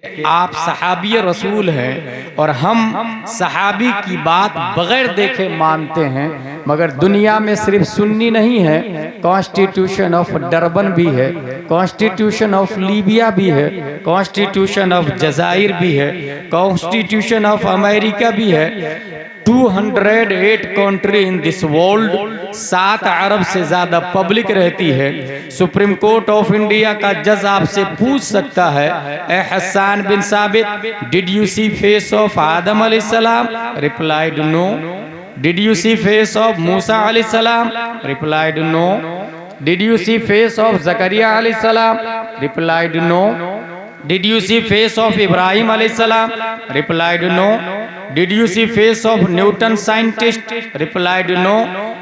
आप सहाबी रसूल हैं और हम सहाबी की बात बगैर देखे मानते हैं, मगर दुनिया में सिर्फ सुन्नी नहीं है, कॉन्स्टिट्यूशन ऑफ डरबन भी है, कॉन्स्टिट्यूशन ऑफ लीबिया भी है, कॉन्स्टिट्यूशन ऑफ जज़ाइर भी है, कॉन्स्टिट्यूशन ऑफ अमेरिका भी है। 208 कंट्री इन दिस वर्ल्ड, 7 अरब से ज्यादा पब्लिक रहती है। सुप्रीम कोर्ट ऑफ इंडिया का जज आपसे पूछ सकता है, ए Hasan bin Sabit, did you see face of Adam अलैहिस्सलाम? Replied no. Did you see face of Musa अलैहिस्सलाम? Replied no. Did you see face of Zakariya अलैहिस्सलाम? Replied no. Did you see face of Ibrahim अलैहिस्सलाम? Replied no. Did you see face of Newton scientist? Replied no.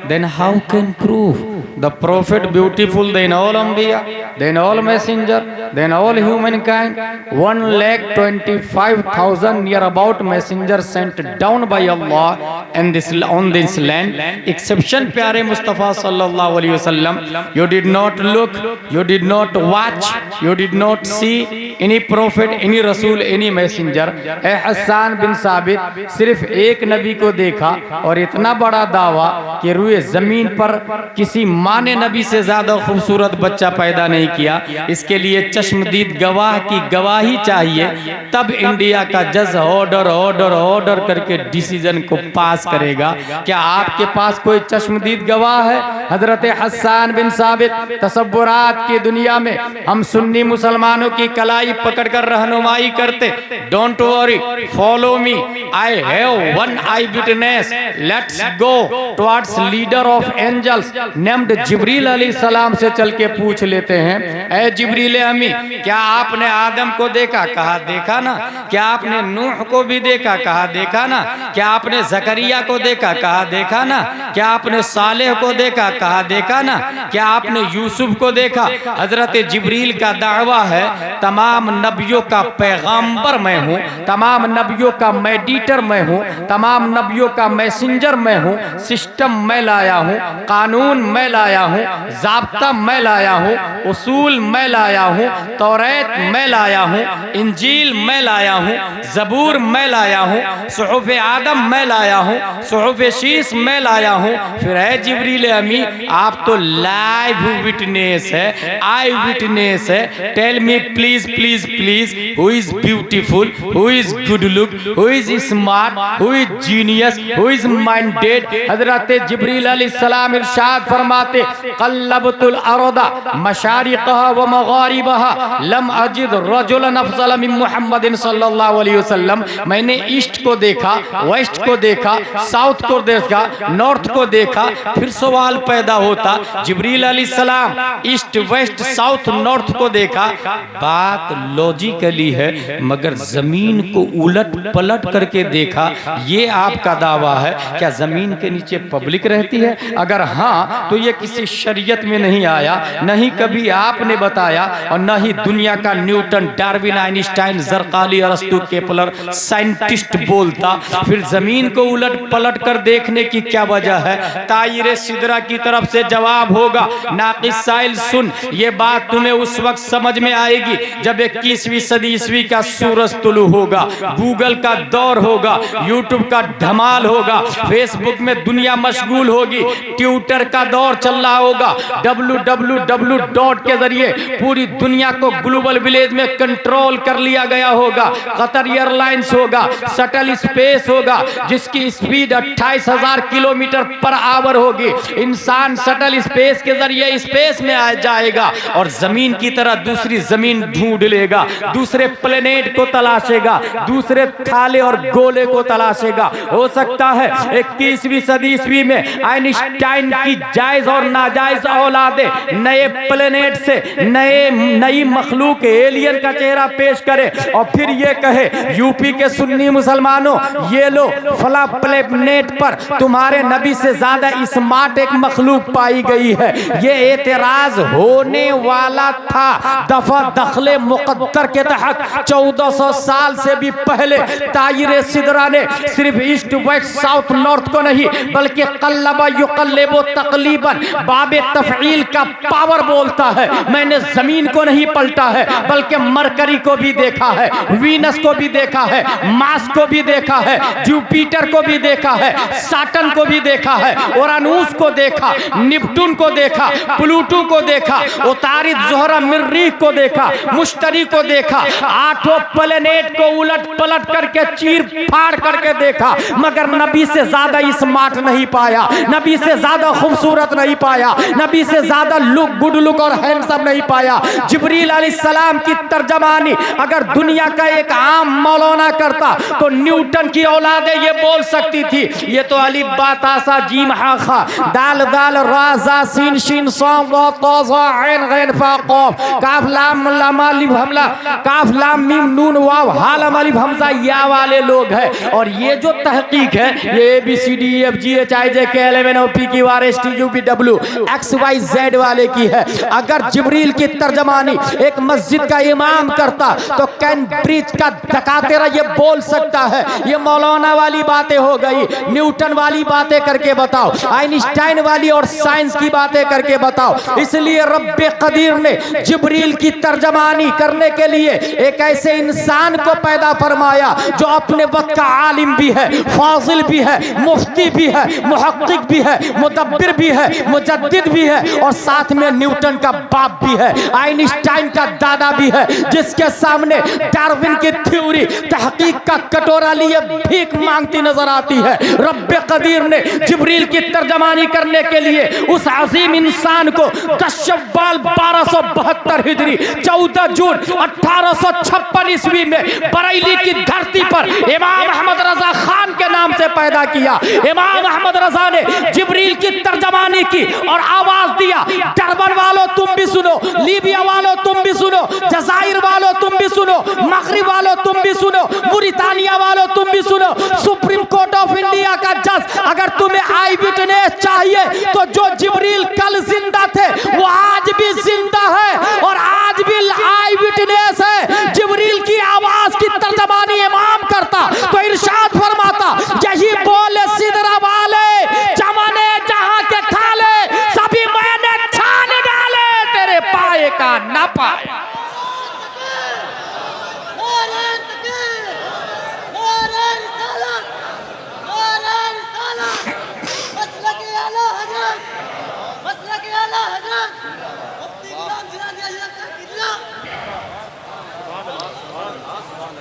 Then how can prove the prophet beautiful than all Anbiya, than all messenger, than all humankind? 1,25,000 near about messenger sent down by Allah and on this land. Exception प्यारे मुस्तफ़ा सल्लल्लाहु अलैहि वसल्लम. You did not look, you did not watch, you did not see any prophet, any rasul, any messenger. A Hasan bin साबित, सिर्फ एक नबी को देखा और इतना बड़ा दावा कि रूए जमीन पर किसी माँ ने नबी से ज्यादा खूबसूरत बच्चा पैदा नहीं किया। इसके लिए चश्मदीद गवाह की गवाही चाहिए, तब इंडिया का जज ऑर्डर ऑर्डर ऑर्डर करके डिसीजन को पास करेगा। क्या आपके पास कोई चश्मदीद गवाह है? हजरत हसन बिन साबित, तसव्वुरात की दुनिया में हम सुन्नी मुसलमानों की कलाई पकड़कर रहनुमाई करते। Don't worry, follow me, I have one eyewitness, let's go towards leader of angels named Jibril अलैहिस्सलाम से चल के पूछ लेते हैं, ए जिब्रील अमी, क्या आपने आदम को देखा? कहा देखा ना। क्या आपने नूह को भी देखा? कहा देखा ना। क्या आपने जकरिया को देखा? कहा देखा ना। क्या आपने सालेह को देखा? कहा देखा ना। क्या आपने यूसुफ को देखा? हजरत जिब्रील का दावा है, तमाम नबियों का पैगंबर मैं हूँ, तमाम नबियों का मेडिटर मैं हूँ, तमाम नबियों का मैसेंजर मैं हूँ। सिस्टम मैं लाया हूँ, कानून मैं लाया हूँ, ज़ाब्ता मैं लाया हूँ, उसूल मैं लाया हूँ, तौरात मैं लाया हूँ, इंजील मैं लाया हूँ, ज़बूर मैं लाया हूँ, सुहुफ़ आदम मैं लाया हूँ, सुहुफ़ शीस मैं लाया हूँ। फिर है जिब्रील अमी, आप तो लाइव विटनेस है, आई विटनेस है। Tell me please please please, who is beautiful, who is good look, who is smart, who is genius, who is minded? हजरत जिब्रील अलैहिस्सलाम इरशाद फरमाते, क़ल्लबतुल अर्दा मशारिक़हा व मग़ारिबहा लम अजिद रजुलन अफ़ज़ल मिन मुहम्मदिन सल्लल्लाहु अलैहि वसल्लम। मैंने ईस्ट को देखा, वेस्ट को देखा, साउथ को देखा, नॉर्थ को देखा। फिर सवाल पैदा होता, जिब्रील अलैहिस्सलाम ईस्ट वेस्ट साउथ नॉर्थ को देखा, बात लॉजिकली है, मगर जमीन को उलट पलट करके देखा, ये आपका दावा है। क्या जमीन के नीचे पब्लिक रहती है? अगर हाँ, तो ये किसी शरीयत में नहीं आया, नहीं कभी आपने बताया, और न ही दुनिया का न्यूटन, डार्विन, आइंस्टाइन, ज़रक़ाली, अरस्तू, केपलर साइंटिस्ट बोलता। फिर जमीन को उलट पलट कर देखने की क्या वजह है? तायरे सिदरा की तरफ से जवाब होगा, नाक़िस साइल सुन, ये बात तुम्हें उस वक्त समझ में आएगी जब 21वीं सदी ईस्वी का सूरज तुलू होगा, गूगल का दौर होगा, यूट्यूब का धमाल होगा, फेसबुक में दुनिया मशगूल होगी, ट्विटर का दौर चल रहा होगा, www के जरिए पूरी दुनिया को ग्लोबल विलेज में कंट्रोल कर लिया गया होगा। कतर एयरलाइंस होगा, शटल स्पेस होगा, जिसकी स्पीड 28,000 किलोमीटर पर आवर होगी। इंसान शटल स्पेस के जरिए स्पेस में आ जाएगा और जमीन की तरह दूसरी जमीन ढूंढ लेगा, दूसरे प्लेनेट को तलाशेगा, दूसरे थाले और गोले को तलाशेगा। हो सकता है 21वीं सदी ईस्वी में आइंस्टाइन की जायज और नाजायज औलादे नए प्लेनेट से नई मखलूक एलियन का चेहरा पेश करे और फिर ये कहे, यूपी के सुन्नी मुसलमानों, ये लो फला प्लेनेट पर तुम्हारे नबी से ज्यादा स्मार्ट एक मखलूक पाई गई है। ये एतराज होने वाला था दफा दखले मुकद्दर के तहत 1400 साल से भी पहले ताहिर सिदरा ने सिर्फ ईस्ट वेस्ट साउथ नॉर्थ को नहीं बल्कि कल्लबा युकल्लिबु तकलीबन बाबे तफईल का पावर बोलता है। मैंने जमीन को नहीं पलटा है बल्कि मरकरी को भी देखा है, वीनस को भी देखा है, मार्स को भी देखा है, जुपिटर को भी देखा है, सैटर्न को भी देखा है, उरानूस को देखा, नेपट्टून को देखा, प्लूटो को देखा, उतारिद ज़ोहरा मरीख को देखा, मुश्तरी को देखा, 8 प्लेनेट को उलट पलट करके चीर फाड़ करके देखा, मगर नबी से ज्यादा स्मार्ट नहीं पाया, नबी से ज्यादा खूबसूरत नहीं पाया, नबी से ज्यादा लुक गुड लुक और हैंडसम नहीं पाया। जिब्रील अलैहिस्सलाम की तर्जमानी अगर दुनिया का एक आम मौलाना करता तो न्यूटन की औलादे ये बोल सकती थी, ये तो अलिफ बा ता सा जीम हा खा दाल दाल रा जा सीन शीन साम रा ता ज़ा ऐन गैन फा क़ाफ काफ लाम लाम अलिफ हमला काफ लाम मीम नून वाव हा लाम अलिफ हमजा या वाले लोग हैं। और ये जो तहकीक है ये ABCDEFGHIJKLMNOPQRSTUVW XYZ वाले की है। अगर जिब्रील की तर्जमानी एक मस्जिद का इमाम करता तो कैम्ब्रिज का दकातेरा ये बोल सकता है ये मौलाना वाली बातें हो गई, न्यूटन वाली बातें करके बताओ, आइंस्टाइन वाली और साइंस की बातें करके बताओ। इसलिए रब्बे कदीर ने जिब्रील की तर्जमानी करने के लिए एक ऐसे इंसान को पैदा फरमाया जो अपने वक्त का आलिम भी है, फाजिल भी है, मुफ्ती भी है, मुहक्किक भी है, मुदब्बिर भी है, मुजद्दिद भी है और साथ में न्यूटन का बाप भी है, आइंस्टाइन का दादा भी है, जिसके सामने डार्विन की थ्योरी तहकीक का कटोरा लिए भीख मांगती नजर आती है। रब्बे कदीर ने जिब्रील की तर्जमानी करने के लिए उस अजीम इंसान को 10 शव्वाल 1272 हिजरी 14 जून 1856 ईस्वी में बरेली की धरती पर इमाम अहमद रजा खान के नाम से पैदा किया। इमाम अहमद रजा ने जिब्रील की तर्जमानी की और आवाज दिया, टर्बन वालों तुम भी सुनो, लीबिया वालों तुम भी सुनो, जजायर वालों तुम भी सुनो, मगरिब वालों तुम भी सुनो, मुरितानिया वालों तुम भी सुनो। सुप्रीम कोर्ट ऑफ इंडिया का जज अगर तुम्हें आई विटनेस चाहिए तो जो जिब्रील कल जिंदा थे वो आज भी जिंदा है और आज भी आई विटनेस है। जिब्रील की आवाज की तर्जमानी इमाम करता तो इरशाद फरमाता, यही बोले सिदरा वाले चमने जहां के खाले सभी मैंने छान डाले तेरे पाए का ना पाए।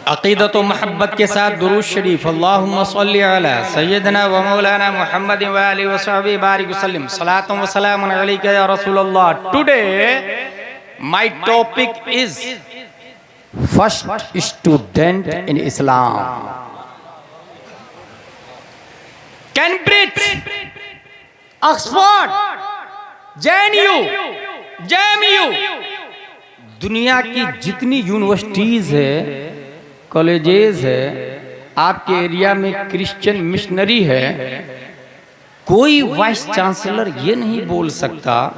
अक़ीदत व महब्बत के साथ दुरूद शरीफ अल्लाहुम्मा सल्लि अला सय्यदना व मौलाना मुहम्मद व आलिहि व सहबिहि बारिक वसल्लम सलातुन व सलामुन अलैका या रसूलल्लाह। Today my topic is first student in Islam, Cambridge, Oxford, JNU, दुनिया की जितनी यूनिवर्सिटीज है, कॉलेजेस है, आपके एरिया में क्रिश्चियन मिशनरी है, कोई वाइस चांसलर ये नहीं बोल सकता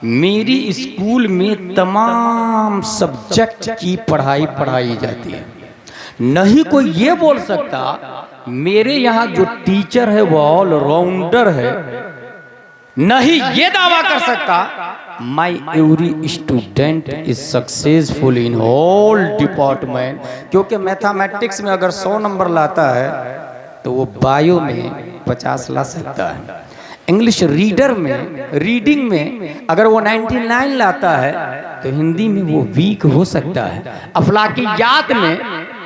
मेरी स्कूल में तमाम सब्जेक्ट की पढ़ाई जाती है। नहीं कोई ये बोल सकता मेरे यहाँ जो टीचर है वो ऑलराउंडर है। नहीं ये दावा कर सकता माई every student is successful in all department, क्योंकि मैथमेटिक्स में अगर 100 नंबर लाता है तो वो बायो में 50 ला सकता है। इंग्लिश रीडिंग में अगर वो 99 लाता है तो हिंदी में वो वीक हो सकता है। अफलाकियात में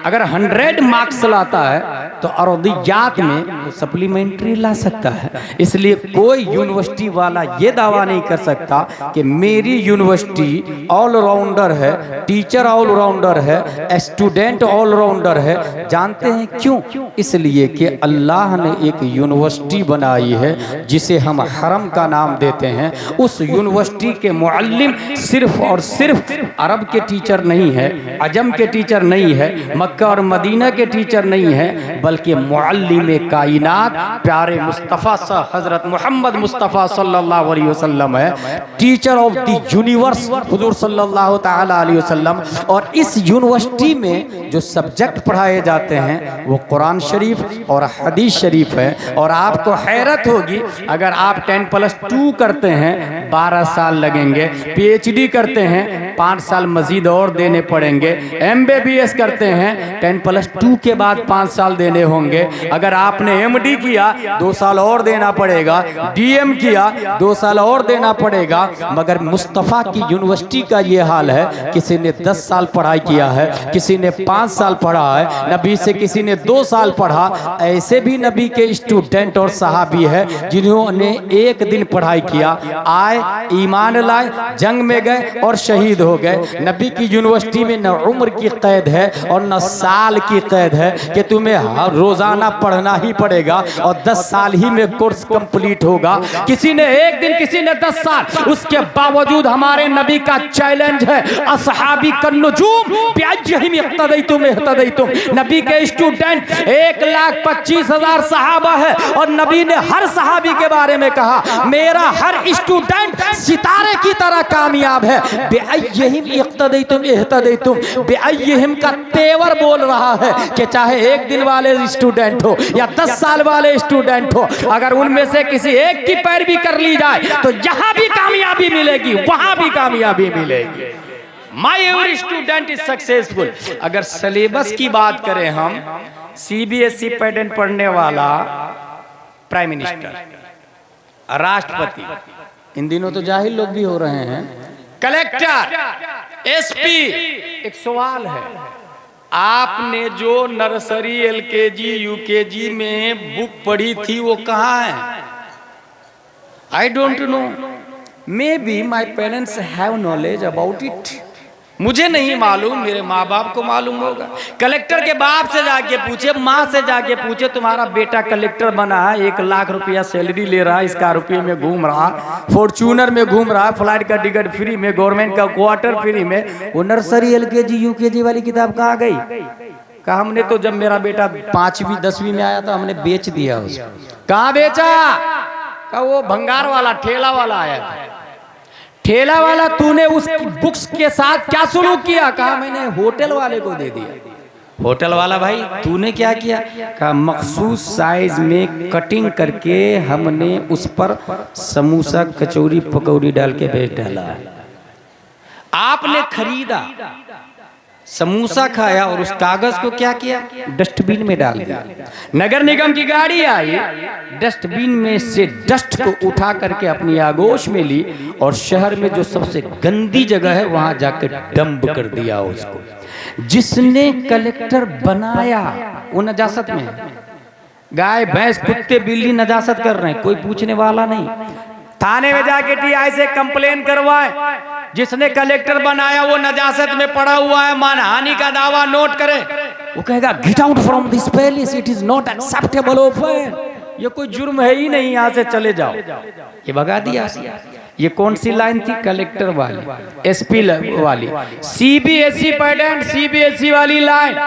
अगर 100 मार्क्स लाता है तो अरदियात में वो सप्लीमेंट्री ला सकता है। इसलिए कोई यूनिवर्सिटी वाला ये दावा नहीं कर सकता कि मेरी यूनिवर्सिटी ऑलराउंडर है, टीचर ऑलराउंडर है, स्टूडेंट ऑलराउंडर है। जानते हैं क्यों? इसलिए कि अल्लाह ने एक यूनिवर्सिटी बनाई है जिसे हम हरम का नाम देते हैं। उस यूनिवर्सिटी के मुअल्लिम सिर्फ और सिर्फ अरब के टीचर नहीं है, अजम के टीचर नहीं है, मक्का और मदीना के टीचर नहीं है, बल्कि मुअल्लिम कायनात प्यारे मुस्तफ़ा हज़रत मोहम्मद मुस्तफ़ा सल्लल्लाहु अलैहि वसल्लम है, टीचर ऑफ द यूनिवर्स हुजूर सल्लल्लाहु ताला अलैहि वसल्लम। और इस यूनिवर्सिटी में जो सब्जेक्ट पढ़ाए जाते हैं वो कुरान शरीफ और हदीस शरीफ है। और आपको हैरत होगी, अगर आप 10+2 करते हैं 12 साल लगेंगे, PhD करते हैं 5 साल मजीद और देने पड़ेंगे, MBBS करते हैं 10+2 के बाद 5 साल देने होंगे, अगर आपने MD किया 2 साल और देना पड़ेगा, DM किया 2 साल और देना पड़ेगा। मगर मुस्तफ़ा की यूनिवर्सिटी का ये हाल है, किसी ने 10 साल पढ़ाई किया है, किसी ने 5 साल पढ़ा है, नबी से किसी ने 2 साल पढ़ा। ऐसे भी नबी के स्टूडेंट और सहाबी है जिन्होंने 1 दिन पढ़ाई किया, आए ईमान लाए, जंग में गए और शहीद हो गए। नबी की यूनिवर्सिटी में न उम्र की कैद है और न साल की कैद है कि तुम्हें रोजाना पढ़ना ही पड़ेगा और 10 साल ही में कोर्स कंप्लीट होगा। किसी ने 1 दिन, किसी ने 10 साल। उसके बावजूद हमारे नबी का चैलेंज है, असहाबी कन्नुजूम बिअय्यहिम इक्तदैतुम इहतदैतुम। नबी के स्टूडेंट 1,25,000 सहाबा है और नबी ने हर सहाबी के बारे में कहा मेरा हर स्टूडेंट सितारे की तरह कामयाब है। बिअय्यहिम इक्तदैतुम इहतदैतुम, बिअय्यहिम का तेवर बोल रहा है कि चाहे 1 दिन वाले स्टूडेंट हो या 10 साल वाले स्टूडेंट हो, अगर उनमें से किसी एक की पैरवी कर ली जाए तो यहाँ भी कामयाबी मिलेगी, वहां भी कामयाबी मिलेगी। माई एवरी स्टूडेंट इज सक्सेसफुल। अगर सिलेबस की बात करें हम, CBSE पैटर्न पढ़ने वाला प्राइम मिनिस्टर, राष्ट्रपति, इन दिनों तो जाहिल लोग भी हो रहे हैं, कलेक्टर, SP। एक सवाल है, आपने जो नर्सरी LKG UKG में बुक पढ़ी थी वो कहाँ है? I don't know, may be my parents have knowledge about it. मुझे नहीं मालूम, मेरे माँ बाप को मालूम होगा। कलेक्टर के बाप से जाके पूछे, माँ से जाके पूछे, तुम्हारा बेटा कलेक्टर बना है, 1 लाख रुपया सैलरी ले रहा है, स्कॉर्पियो में घूम रहा, फॉर्च्यूनर में घूम रहा, फ्लाइट का टिकट फ्री में, गवर्नमेंट का क्वार्टर फ्री में, वो नर्सरी LKG UKG वाली किताब कहाँ गई? कहा हमने तो जब मेरा बेटा 5वीं 10वीं में आया था हमने बेच दिया उसको। कहाँ बेचा? कहा वो भंगार वाला ठेला वाला आया था। ठेला वाला तूने उस बुक्स के साथ क्या सुलूक किया? कहा मैंने होटल वाले को दे दिया। होटल वाला भाई तूने क्या किया? कहा मखसूस साइज में कटिंग करके हमने उस पर समोसा कचौरी पकौड़ी डाल के बेच डाला। आपने खरीदा, समोसा खाया और उस कागज को क्या किया? डस्टबिन में डाल दिया। नगर निगम की गाड़ी आई, डस्टबिन में से डस्ट को उठा करके अपनी आगोश में ली और शहर में जो सबसे गंदी जगह है वहां जाकर डंप कर दिया उसको। जिसने कलेक्टर बनाया वो नजासत में है। गाय भैंस कुत्ते बिल्ली नजासत कर रहे हैं, कोई पूछने वाला नहीं। थाने में जाके TI से कंप्लेन करवाए, जिसने कलेक्टर बनाया वो नजासत में पड़ा हुआ है, मानहानि का दावा नोट करे, वो कहेगा get out from this palace, it is not acceptable offence, ये कोई जुर्म है ही नहीं, यहाँ से चले जाओ। ये भगा दिया। ये कौन सी लाइन थी? कलेक्टर वाली, SP वाली। CBSE पैटर्न, CBSE वाली लाइन।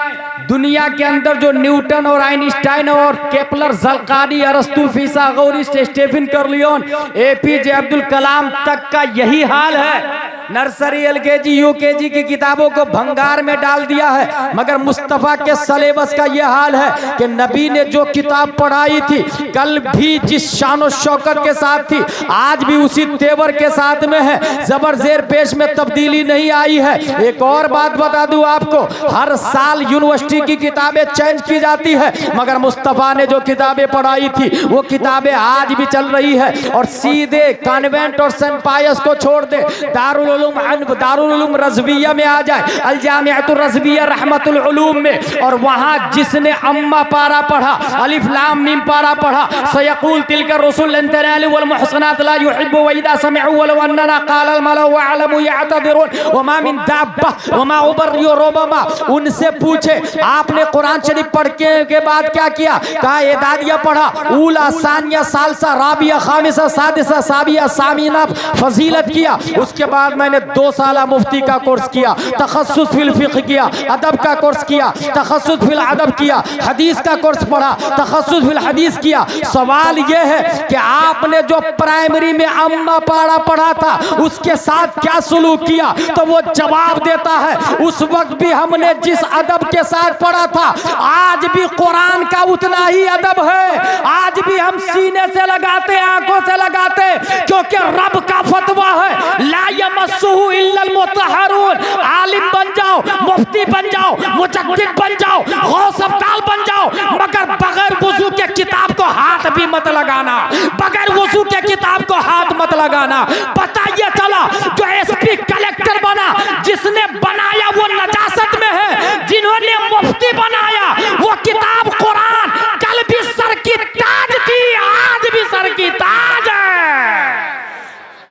दुनिया के अंदर जो न्यूटन और आइंस्टाइन और केपलर, ज़ल्कानी, अरस्तु, फिसागोरस, स्टीफन कर्लियोन, APJ अब्दुल कलाम तक का यही हाल है। नर्सरी LKG UKG की किताबों को भंगार में डाल दिया है। मगर मुस्तफ़ा के सिलेबस का यह हाल है कि नबी ने जो किताब पढ़ाई थी, कल भी जिस शान शौकत के साथ थी, आज भी उसी तेवर के साथ में है। जबर जेर पेश में तब्दीली नहीं आई है। एक और बात बता दूं आपको, हर साल यूनिवर्सिटी की किताबें चेंज की जाती है, मगर मुस्तफ़ा ने जो किताबें पढ़ाई थी वो किताबें आज भी चल रही है। और सीधे कॉन्वेंट और सेंट पायस को छोड़ दे, दारुल उलूम रज़विया में आ जाए, अल जामिअतुर रज़विया रहमतुल उलूम में, और वहां जिसने अम्मा पारा पढ़ा, अलिफ लाम मीम पारा पढ़ा, सयक़ूल तिलका रसूल लन तनालु वल मुहसनात ला युहिब्बु व इदा समिअू वलौ अन्ना क़ाल अल मलअ व अलमु यअतदिरून व मा मिन दाब्बा व मा उबर्रियु रब्बमा। उनसे पूछे आपने कुरान शरीफ पढ़ के बाद क्या किया? कहा एदादिया पढ़ा, ऊला सानिया सालसा राबिया खामिसा सादिसा साबिया सामीना फजीलत किया। उसके बाद मैंने 2 साल मुफ्ती का कोर्स किया, तखस्सुस फिल फिक़्ह किया, अदब का कोर्स किया, तखस्सुस फिल अदब किया, हदीस का कोर्स पढ़ा, तखस्सुस फिल हदीस किया। सवाल यह है कि आपने जो प्राइमरी में अम्मा पारा पढ़ा था उसके साथ क्या सलूक किया? तो वो जवाब देता है उस वक्त भी हमने जिस अदब के साथ पढ़ा था आज भी कुरान का उतना ही अदब है। आज भी हम सीने से लगाते, आंखों से लगाते, क्योंकि रब का फतवा है ला यमस्सुहु इल्लल मुतहहरून। आलिम बन जाओ, मुफ्ती बन जाओ, मुजद्दिद बन जाओ, गौस अब्दाल बन जाओ, मगर बगैर वुजू के किताब को हाथ भी मत लगाना, बगैर वुजू के किताब को हाथ मत लगाना। पता ये चला जो एसपी कलेक्टर बना, जिसने बना